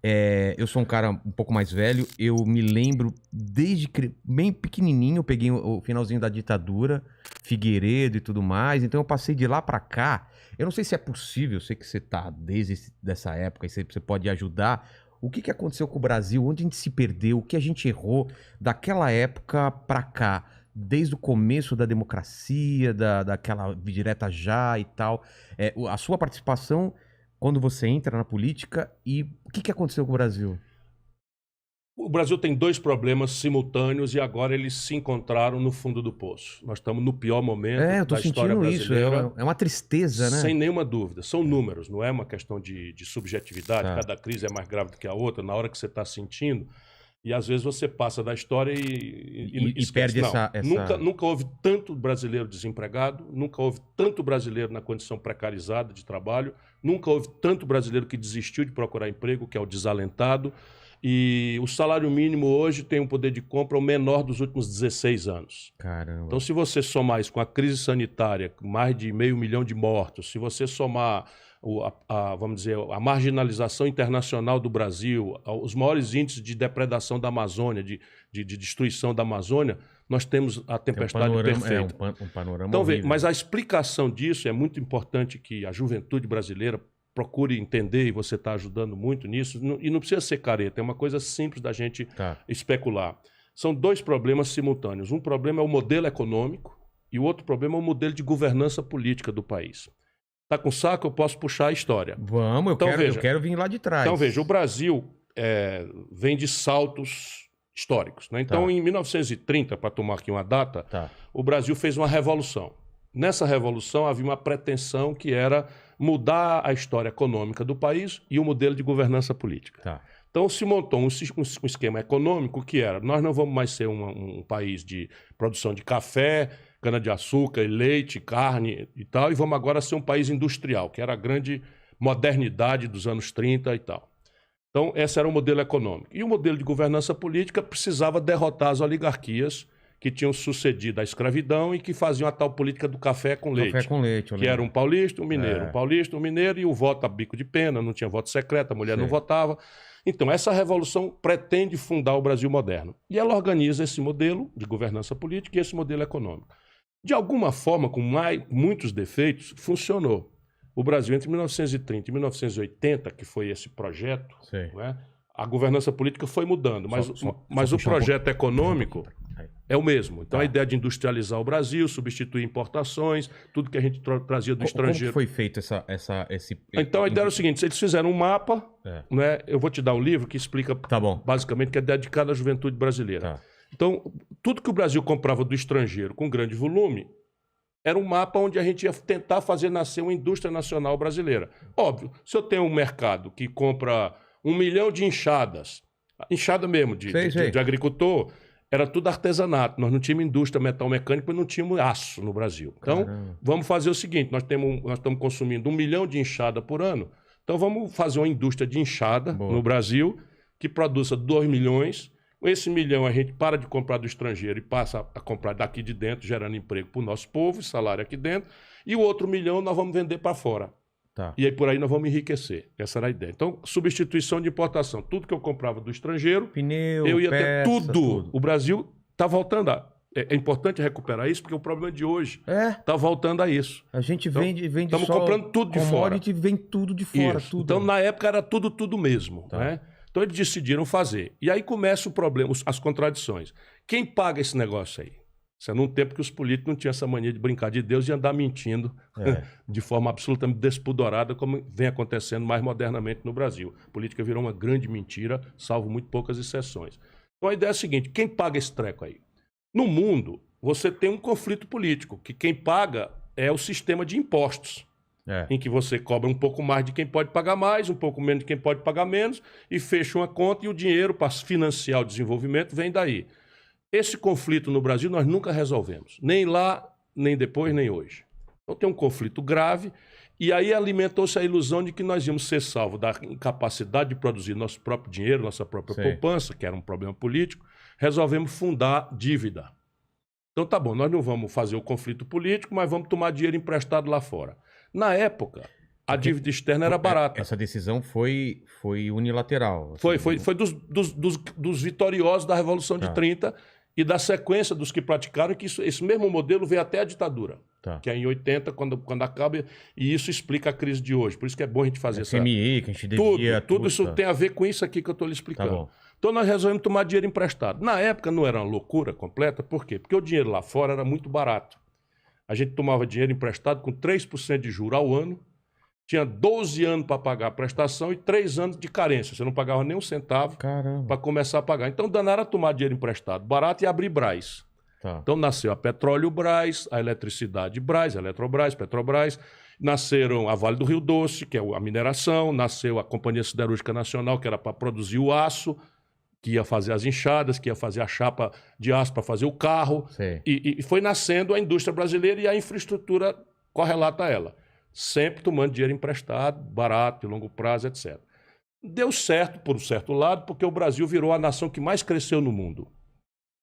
Eu sou um cara um pouco mais velho, eu me lembro desde bem pequenininho, eu peguei o finalzinho da ditadura, Figueiredo e tudo mais, então eu passei de lá pra cá. Eu não sei se é possível, eu sei que você tá desde dessa época e você pode ajudar. O que aconteceu com o Brasil? Onde a gente se perdeu? O que a gente errou daquela época pra cá? Desde o começo da democracia, daquela direta já e tal. A sua participação quando você entra na política e o que aconteceu com o Brasil? O Brasil tem dois problemas simultâneos e agora eles se encontraram no fundo do poço. Nós estamos no pior momento Eu tô da história sentindo isso, brasileira. é uma tristeza, né? Sem nenhuma dúvida. São números, não é uma questão de subjetividade. Tá. Cada crise é mais grave do que a outra, na hora que você está sentindo. E às vezes você passa da história e esquece. Perde Não, essa... nunca houve tanto brasileiro desempregado, nunca houve tanto brasileiro na condição precarizada de trabalho, nunca houve tanto brasileiro que desistiu de procurar emprego, que é o desalentado. E o salário mínimo hoje tem um poder de compra o menor dos últimos 16 anos. Caramba. Então, se você somar isso com a crise sanitária, com mais de 500 mil de mortos, se você somar vamos dizer, a marginalização internacional do Brasil, os maiores índices de depredação da Amazônia, de destruição da Amazônia, nós temos a tempestade perfeita. Um panorama então, horrível. mas a explicação disso é muito importante que a juventude brasileira procure entender, e você está ajudando muito nisso, e não precisa ser careta, é uma coisa simples da gente especular. São dois problemas simultâneos. Um problema é o modelo econômico e o outro problema é o modelo de governança política do país. Tá com saco? Eu posso puxar a história. Vamos, eu quero vir lá de trás. Então, veja, o Brasil vem de saltos históricos, né? Então, em 1930, para tomar aqui uma data, o Brasil fez uma revolução. Nessa revolução havia uma pretensão que era mudar a história econômica do país e o modelo de governança política. Então se montou um esquema econômico que era, nós não vamos mais ser um país de produção de café, cana-de-açúcar, leite, carne e tal, e vamos agora ser um país industrial, que era a grande modernidade dos anos 30 e tal. Então esse era o modelo econômico. E o modelo de governança política precisava derrotar as oligarquias que tinham sucedido à escravidão e que faziam a tal política do café com leite. Café com leite, que era um paulista, um mineiro. Um paulista, um mineiro e o voto a bico de pena, não tinha voto secreto, a mulher não votava. Então, essa revolução pretende fundar o Brasil moderno. E ela organiza esse modelo de governança política e esse modelo econômico. De alguma forma, com muitos defeitos, funcionou. O Brasil, entre 1930 e 1980, que foi esse projeto, não é? A governança política foi mudando, mas o projeto econômico é o mesmo. Então, a ideia de industrializar o Brasil, substituir importações, tudo que a gente trazia do estrangeiro. Como foi feito esse... Então, a ideia era o seguinte, eles fizeram um mapa, né? Eu vou te dar um livro que explica basicamente que é dedicado à juventude brasileira. Então, tudo que o Brasil comprava do estrangeiro com grande volume, era um mapa onde a gente ia tentar fazer nascer uma indústria nacional brasileira. Óbvio, se eu tenho um mercado que compra 1 milhão de enxadas, enxada mesmo, de agricultor, era tudo artesanato. Nós não tínhamos indústria metal-mecânica e não tínhamos aço no Brasil. Então, vamos fazer o seguinte, nós estamos consumindo 1 milhão de enxada por ano, então vamos fazer uma indústria de enxada no Brasil que produza 2 milhões. Com esse 1 milhão a gente para de comprar do estrangeiro e passa a comprar daqui de dentro, gerando emprego para o nosso povo, salário aqui dentro, e o outro 1 milhão nós vamos vender para fora. E aí por aí nós vamos enriquecer. Essa era a ideia. Então, substituição de importação. Tudo que eu comprava do estrangeiro, pneu, eu ia peça, ter tudo. O Brasil está voltando a... É importante recuperar isso, porque o problema de hoje está voltando a isso. A gente vende estamos comprando tudo de fora. A gente vem tudo de fora. Tudo. Então, na época, era tudo mesmo. Né? Então, eles decidiram fazer. E aí começa o problema, as contradições. Quem paga esse negócio aí? Isso é num tempo que os políticos não tinham essa mania de brincar de Deus e andar mentindo de forma absolutamente despudorada, como vem acontecendo mais modernamente no Brasil. A política virou uma grande mentira, salvo muito poucas exceções. Então a ideia é a seguinte, quem paga esse treco aí? No mundo, você tem um conflito político, que quem paga é o sistema de impostos, em que você cobra um pouco mais de quem pode pagar mais, um pouco menos de quem pode pagar menos, e fecha uma conta e o dinheiro para financiar o desenvolvimento vem daí. Esse conflito no Brasil nós nunca resolvemos, nem lá, nem depois, nem hoje. Então tem um conflito grave e aí alimentou-se a ilusão de que nós íamos ser salvos da incapacidade de produzir nosso próprio dinheiro, nossa própria poupança, que era um problema político, resolvemos fundar dívida. Então tá bom, nós não vamos fazer o conflito político, mas vamos tomar dinheiro emprestado lá fora. Na época, a dívida externa era barata. Essa decisão foi unilateral. Foi dos vitoriosos da Revolução de 30 e da sequência dos que praticaram, que esse mesmo modelo veio até a ditadura. Que é em 80, quando acaba, e isso explica a crise de hoje. Por isso que é bom a gente fazer essa... FMI, que a gente devia... Tudo isso tem a ver com isso aqui que eu estou lhe explicando. Então nós resolvemos tomar dinheiro emprestado. Na época não era uma loucura completa, por quê? Porque o dinheiro lá fora era muito barato. A gente tomava dinheiro emprestado com 3% de juros ao ano, tinha 12 anos para pagar a prestação e 3 anos de carência. Você não pagava nem um centavo para começar a pagar. Então danaram a tomar dinheiro emprestado barato e abrir Brás. Então nasceu a Petróleo Brás, a Eletricidade Brás, a Eletrobras, Petrobras, nasceram a Vale do Rio Doce, que é a mineração, nasceu a Companhia Siderúrgica Nacional, que era para produzir o aço, que ia fazer as enxadas, que ia fazer a chapa de aço para fazer o carro, e foi nascendo a indústria brasileira e a infraestrutura correlata a ela, sempre tomando dinheiro emprestado, barato, de longo prazo, etc. Deu certo por um certo lado, porque o Brasil virou a nação que mais cresceu no mundo.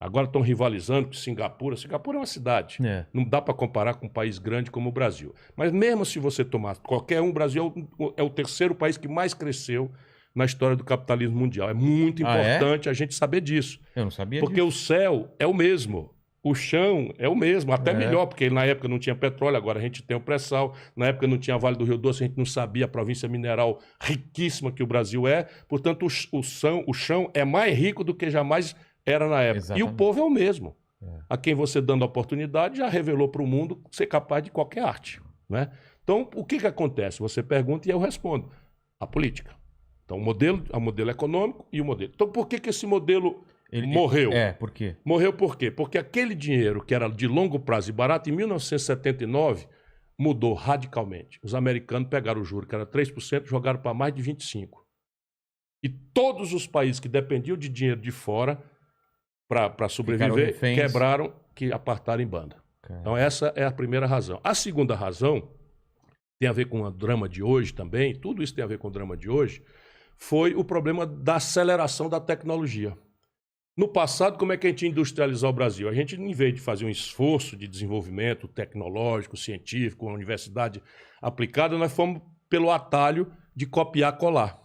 Agora estão rivalizando com Singapura. Singapura é uma cidade. Não dá para comparar com um país grande como o Brasil. Mas mesmo se você tomar qualquer um, o Brasil é o terceiro país que mais cresceu na história do capitalismo mundial. É muito importante a gente saber disso. Eu não sabia porque disso. O céu é o mesmo. O chão é o mesmo, até melhor, porque na época não tinha petróleo, agora a gente tem o pré-sal. Na época não tinha Vale do Rio Doce, a gente não sabia a província mineral riquíssima que o Brasil é. Portanto, o chão é mais rico do que jamais era na época. Exatamente. E o povo é o mesmo. A quem você dando a oportunidade já revelou para o mundo ser capaz de qualquer arte. Né? Então, o que acontece? Você pergunta e eu respondo. A política. Então, o modelo econômico e o modelo. Então, por que esse modelo morreu? Por quê? Morreu por quê? Porque aquele dinheiro que era de longo prazo e barato, em 1979, mudou radicalmente. Os americanos pegaram o juro, que era 3%, jogaram para mais de 25%. E todos os países que dependiam de dinheiro de fora para sobreviver, quebraram, que apartaram em banda. Então essa é a primeira razão. A segunda razão, tem a ver com o drama de hoje também, tudo isso tem a ver com o drama de hoje, foi o problema da aceleração da tecnologia. No passado, como é que a gente ia industrializar o Brasil? A gente, em vez de fazer um esforço de desenvolvimento tecnológico, científico, uma universidade aplicada, nós fomos pelo atalho de copiar e colar.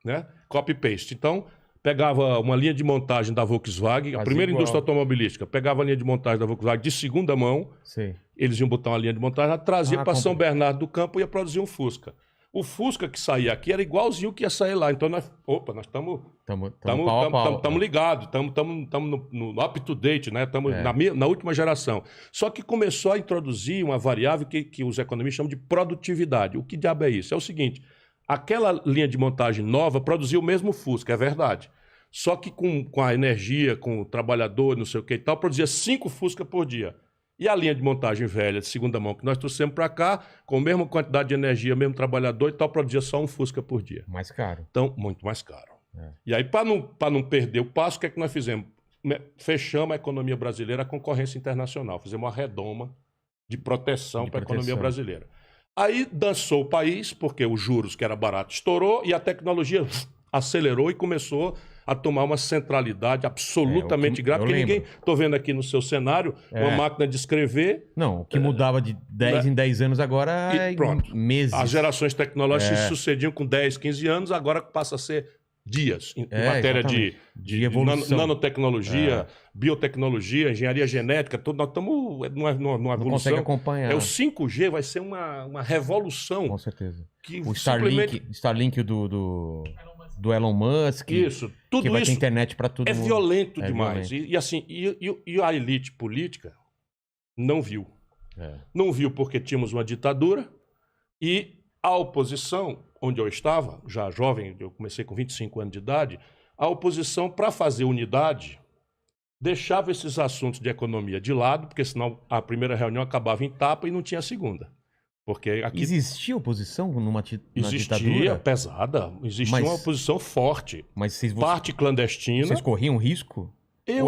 Né? Copy-paste. Então, pegava uma linha de montagem da Volkswagen, a primeira indústria automobilística, pegava a linha de montagem da Volkswagen de segunda mão, eles iam botar uma linha de montagem, trazia para São Bernardo do Campo e ia produzir um Fusca. O Fusca que saía aqui era igualzinho o que ia sair lá. Então, nós estamos ligados, estamos no up-to-date, né? Estamos na última geração. Só que começou a introduzir uma variável que os economistas chamam de produtividade. O que diabo é isso? É o seguinte, aquela linha de montagem nova produzia o mesmo Fusca, é verdade. Só que com a energia, com o trabalhador, não sei o que e tal, produzia 5 Fusca por dia. E a linha de montagem velha, de segunda mão, que nós trouxemos para cá, com a mesma quantidade de energia, mesmo trabalhador e tal, produzia só um Fusca por dia. Mais caro. Então, muito mais caro. E aí, para não perder o passo, o que é que nós fizemos? Fechamos a economia brasileira à concorrência internacional. Fizemos uma redoma de proteção para a economia brasileira. Aí dançou o país, porque os juros, que era barato, estourou e a tecnologia acelerou e começou a tomar uma centralidade absolutamente grave, porque ninguém... Estou vendo aqui no seu cenário uma máquina de escrever... Não, o que mudava de 10 em 10 anos agora é meses. As gerações tecnológicas se sucediam com 10, 15 anos, agora passa a ser dias, em matéria de evolução. Nanotecnologia, biotecnologia, engenharia genética, tudo. Nós estamos numa evolução. Não consegue acompanhar. O 5G vai ser uma revolução. Com certeza. Que o Starlink do Elon Musk. Isso, tudo que vai isso ter internet para tudo. É violento demais. E a elite política não viu. Não viu porque tínhamos uma ditadura e a oposição, onde eu estava, já jovem, eu comecei com 25 anos de idade, a oposição, para fazer unidade, deixava esses assuntos de economia de lado, porque senão a primeira reunião acabava em tapa e não tinha a segunda. Porque aqui... Existia oposição na ditadura? Existia, pesada. Existia uma oposição forte. Mas parte clandestina. Vocês corriam risco?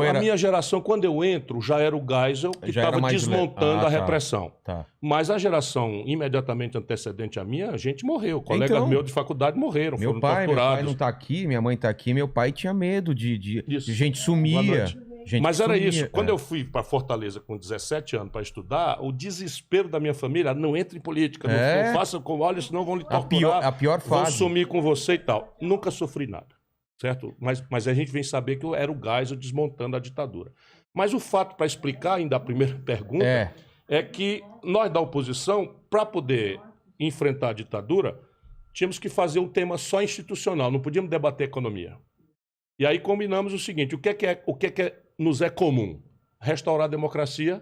A minha geração, quando eu entro, já era o Geisel que estava desmontando a repressão. Mas a geração imediatamente antecedente à minha, a gente morreu. Colegas meus de faculdade morreram, foram torturados. Meu pai não está aqui, minha mãe está aqui. Meu pai tinha medo de gente sumia. Gente Mas que era sumia, isso. Quando eu fui para Fortaleza com 17 anos para estudar, o desespero da minha família, não entre em política, não faça como, olha, senão vão lhe torturar, a pior vão fase. sumir com você e tal. Nunca sofri nada, certo? Mas a gente vem saber que eu era o Geisel desmontando a ditadura. Mas o fato, para explicar ainda a primeira pergunta, é que nós da oposição, para poder enfrentar a ditadura, tínhamos que fazer um tema só institucional, não podíamos debater economia. E aí combinamos o seguinte, o que nos é comum? Restaurar a democracia,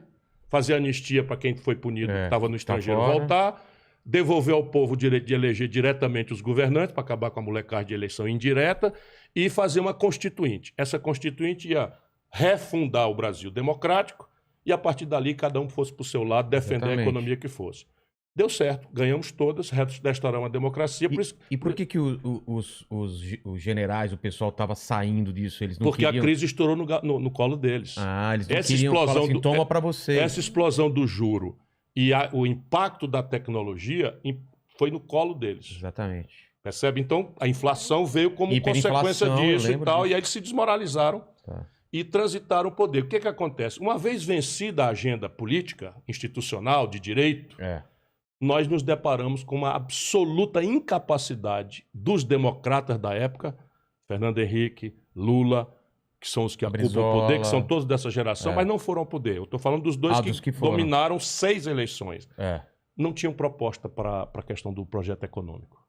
fazer anistia para quem foi punido, que estava no estrangeiro, voltar, devolver ao povo o direito de eleger diretamente os governantes, para acabar com a molecagem de eleição indireta, e fazer uma constituinte. Essa constituinte ia refundar o Brasil democrático e, a partir dali, cada um fosse para o seu lado, defender a economia que fosse. Deu certo, ganhamos todas, restauramos a democracia. Por que os generais, o pessoal estava saindo disso? Eles não Porque queriam... a crise estourou no colo deles. Eles não queriam falar assim, toma para vocês. Essa explosão do juro e o impacto da tecnologia foi no colo deles. Exatamente. Percebe? Então, a inflação veio como consequência disso e tal, e aí eles se desmoralizaram e transitaram o poder. O que acontece? Uma vez vencida a agenda política, institucional, de direito... nós nos deparamos com uma absoluta incapacidade dos democratas da época, Fernando Henrique, Lula, que são os que ocupam o poder, que são todos dessa geração, mas não foram ao poder. Eu estou falando dos dois que dominaram 6 eleições. Não tinham proposta para a questão do projeto econômico.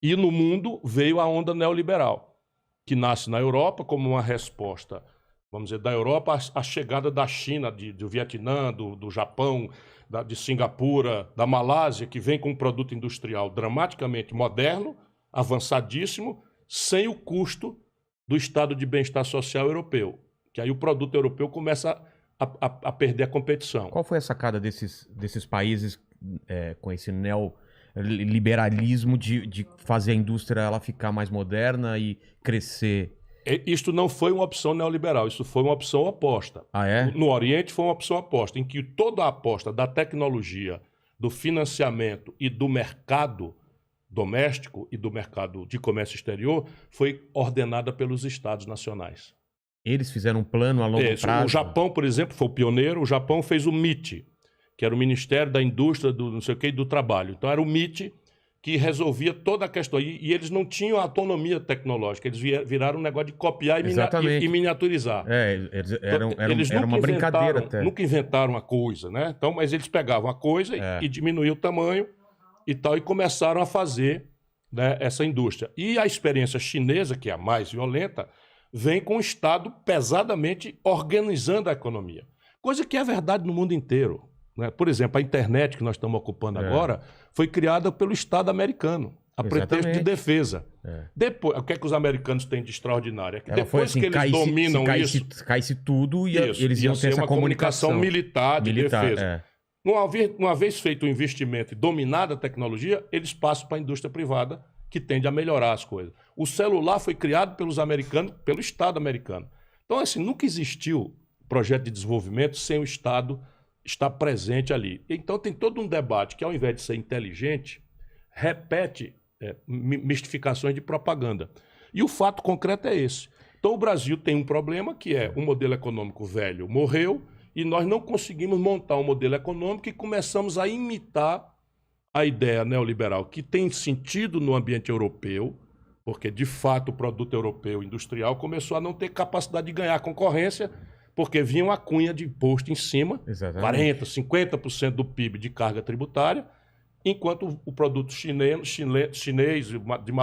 E no mundo veio a onda neoliberal, que nasce na Europa como uma resposta, vamos dizer, da Europa à chegada da China, do Vietnã, do Japão, de Singapura, da Malásia, que vem com um produto industrial dramaticamente moderno, avançadíssimo, sem o custo do estado de bem-estar social europeu. Que aí o produto europeu começa a perder a competição. Qual foi a sacada desses países com esse neoliberalismo de fazer a indústria ela ficar mais moderna e crescer? Isto não foi uma opção neoliberal, isso foi uma opção oposta. No Oriente foi uma opção oposta, em que toda a aposta da tecnologia, do financiamento e do mercado doméstico e do mercado de comércio exterior foi ordenada pelos estados nacionais. Eles fizeram um plano a longo prazo? O Japão, por exemplo, foi o pioneiro. O Japão fez o MIT, que era o Ministério da Indústria, do não sei o quê, e do Trabalho. Então era o MIT que resolvia toda a questão. E eles não tinham autonomia tecnológica, eles viraram um negócio de copiar e miniaturizar. Era uma brincadeira até. Nunca inventaram a coisa, né? Então, mas eles pegavam a coisa e diminuíam o tamanho e tal, e começaram a fazer, né, essa indústria. E a experiência chinesa, que é a mais violenta, vem com o Estado pesadamente organizando a economia. Coisa que é verdade no mundo inteiro. Por exemplo, a internet que nós estamos ocupando agora foi criada pelo Estado americano, a pretexto de defesa. Depois, o que é que os americanos têm de extraordinário? É que depois que eles dominam isso... Caísse tudo e eles iam ter essa comunicação militar de defesa. Uma vez feito o investimento e dominada a tecnologia, eles passam para a indústria privada, que tende a melhorar as coisas. O celular foi criado pelos americanos, pelo Estado americano. Então, assim, nunca existiu projeto de desenvolvimento sem o Estado está presente ali. Então tem todo um debate que, ao invés de ser inteligente, repete mistificações de propaganda. E o fato concreto é esse. Então o Brasil tem um problema que é o modelo econômico velho morreu e nós não conseguimos montar um modelo econômico e começamos a imitar a ideia neoliberal que tem sentido no ambiente europeu, porque de fato o produto europeu industrial começou a não ter capacidade de ganhar concorrência, porque vinha uma cunha de imposto em cima, 40%, 50% do PIB de carga tributária, enquanto o produto chinês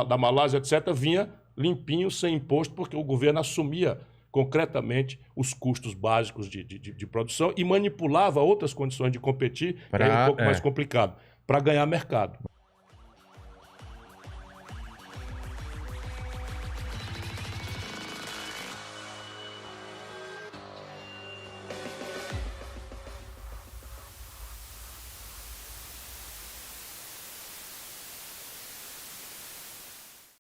da Malásia, etc., vinha limpinho, sem imposto, porque o governo assumia concretamente os custos básicos de produção e manipulava outras condições de competir, que era um pouco mais complicado, para ganhar mercado.